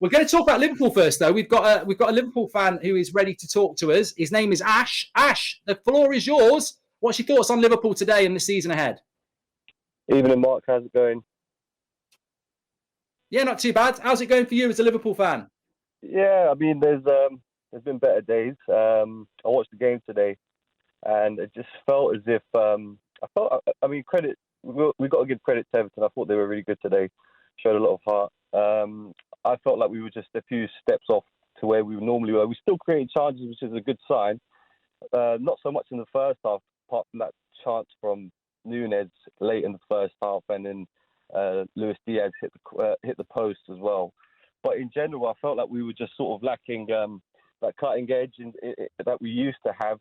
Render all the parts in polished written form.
We're going to talk about Liverpool first, though. We've got a Liverpool fan who is ready to talk to us. His name is Ash. Ash, the floor is yours. What's your thoughts on Liverpool today and the season ahead? Evening, Mark. How's it going? Yeah, not too bad. How's it going for you as a Liverpool fan? Yeah, I mean, there's been better days. I watched the game today, and it just felt as if credit. We got to give credit to Everton. I thought they were really good today. Showed a lot of heart. I felt like we were just a few steps off to where we normally were. We still created chances, which is a good sign. Not so much in the first half, apart from that chance from Núñez late in the first half, and then Luis Diaz hit the post as well. But in general, I felt like we were just sort of lacking that cutting edge that we used to have.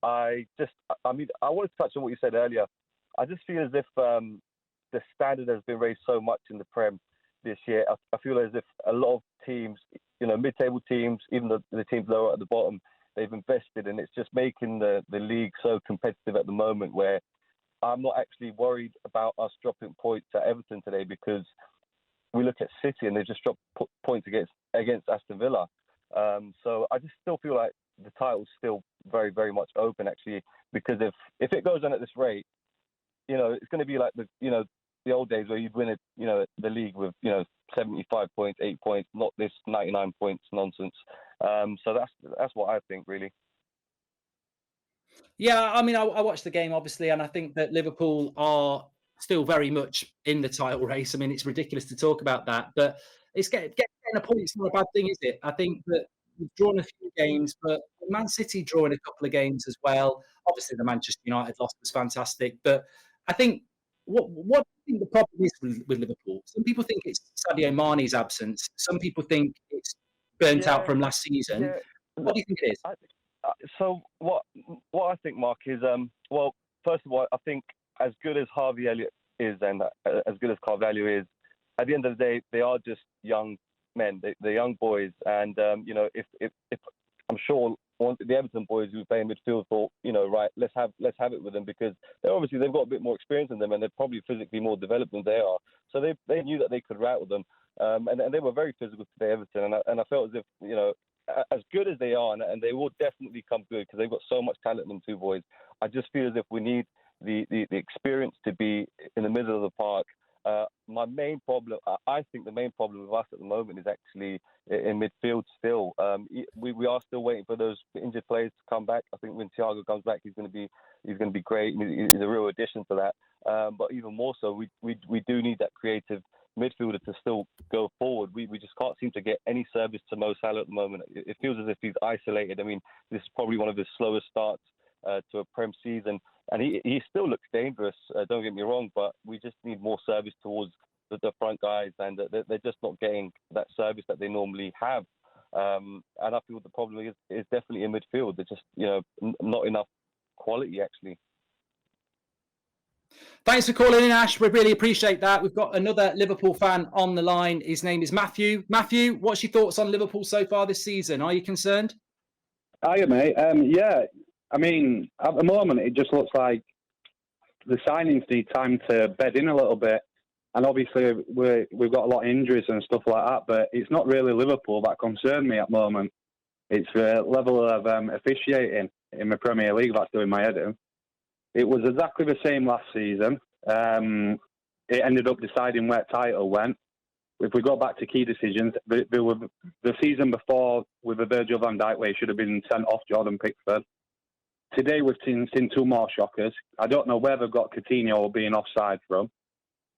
I wanted to touch on what you said earlier. I just feel as if the standard has been raised so much in the Prem this year. I feel as if a lot of teams, mid-table teams, even the teams lower at the bottom, they've invested, and it's just making the league so competitive at the moment where I'm not actually worried about us dropping points at Everton today, because we look at City and they've just dropped points against Aston Villa. So I just still feel like the title's still very, very much open, actually, because if it goes on at this rate, it's going to be like the old days where you'd win it, the league with 75 points, 8 points, not this 99 points nonsense. So that's what I think, really. Yeah, I mean, I watched the game, obviously, and I think that Liverpool are still very much in the title race. I mean, it's ridiculous to talk about that, but it's getting a point. It's not a bad thing, is it? I think that we've drawn a few games, but Man City drawing a couple of games as well. Obviously, the Manchester United loss was fantastic, but I think what do you think the problem is with Liverpool? Some people think it's Sadio Mane's absence. Some people think it's burnt out from last season. Yeah. What do you think it is? So what I think, Mark, is first of all, I think as good as Harvey Elliott is and as good as Carvalho is, at the end of the day, they are just young men. They're young boys, and if I'm sure the Everton boys who play in midfield thought, right, let's have it with them, because they've got a bit more experience than them, and they're probably physically more developed than they are. So they knew that they could rattle them, and they were very physical today, Everton, and I felt as if as good as they are, and they will definitely come good because they've got so much talent in them two boys. I just feel as if we need the experience to be in the middle of the park. My main problem, I think the main problem with us at the moment is actually in midfield still. We are still waiting for those injured players to come back. I think when Thiago comes back, he's going to be great. He's a real addition to that. But even more so, we do need that creative midfielder to still go forward. We just can't seem to get any service to Mo Salah at the moment. It feels as if he's isolated. I mean, this is probably one of his slowest starts to a Prem season, and he still looks dangerous, don't get me wrong, but we just need more service towards the front guys, and they're just not getting that service that they normally have. And I feel the problem is definitely in midfield. There's just not enough quality, actually. Thanks for calling in, Ash. We really appreciate that. We've got another Liverpool fan on the line. His name is Matthew. Matthew, what's your thoughts on Liverpool so far this season? Are you concerned? Hiya, mate. Yeah, I mean, at the moment, it just looks like the signings need time to bed in a little bit. And obviously, we've got a lot of injuries and stuff like that, but it's not really Liverpool that concern me at the moment. It's the level of officiating in the Premier League that's doing my head in. It was exactly the same last season. It ended up deciding where title went. If we go back to key decisions, the season before with the Virgil van Dijk where he should have been sent off Jordan Pickford. Today we've seen two more shockers. I don't know where they've got Coutinho being offside from.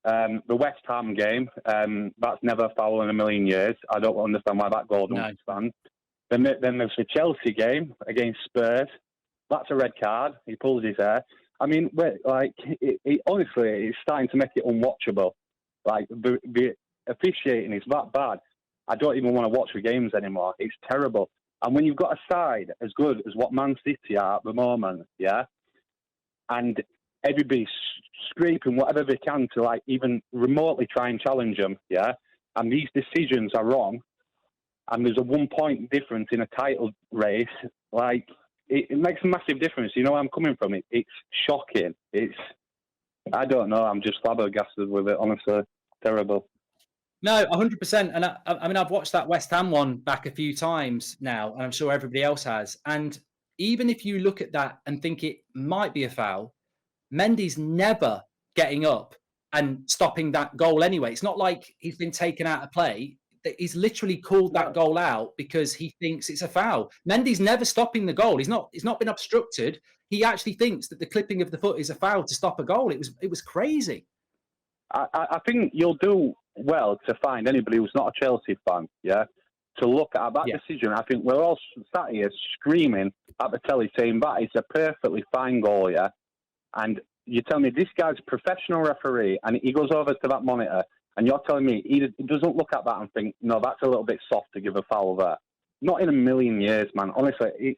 The West Ham game, that's never a foul in a million years. I don't understand why that goal doesn't stand. Then there's the Chelsea game against Spurs. That's a red card. He pulls his hair. I mean, honestly, it's starting to make it unwatchable. Like, the officiating is that bad. I don't even want to watch the games anymore. It's terrible. And when you've got a side as good as what Man City are at the moment, yeah, and everybody's scraping whatever they can to, like, even remotely try and challenge them, yeah, and these decisions are wrong, and there's a 1 point difference in a title race, like, it makes a massive difference. You know where I'm coming from? It's shocking. I don't know. I'm just flabbergasted with it, honestly. Terrible. No, 100%. And I mean, I've watched that West Ham one back a few times now, and I'm sure everybody else has. And even if you look at that and think it might be a foul, Mendy's never getting up and stopping that goal anyway. It's not like he's been taken out of play. He's literally called that goal out because he thinks it's a foul. Mendy's never stopping the goal. He's not been obstructed. He actually thinks that the clipping of the foot is a foul to stop a goal. It was crazy. I think you'll do well to find anybody who's not a Chelsea fan, to look at that decision. I think we're all sat here screaming at the telly saying that is a perfectly fine goal, and you tell me this guy's a professional referee and he goes over to that monitor and you're telling me he doesn't look at that and think, no, that's a little bit soft to give a foul there. Not in a million years, man. Honestly, it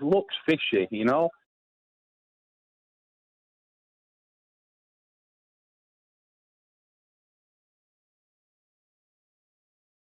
looks fishy,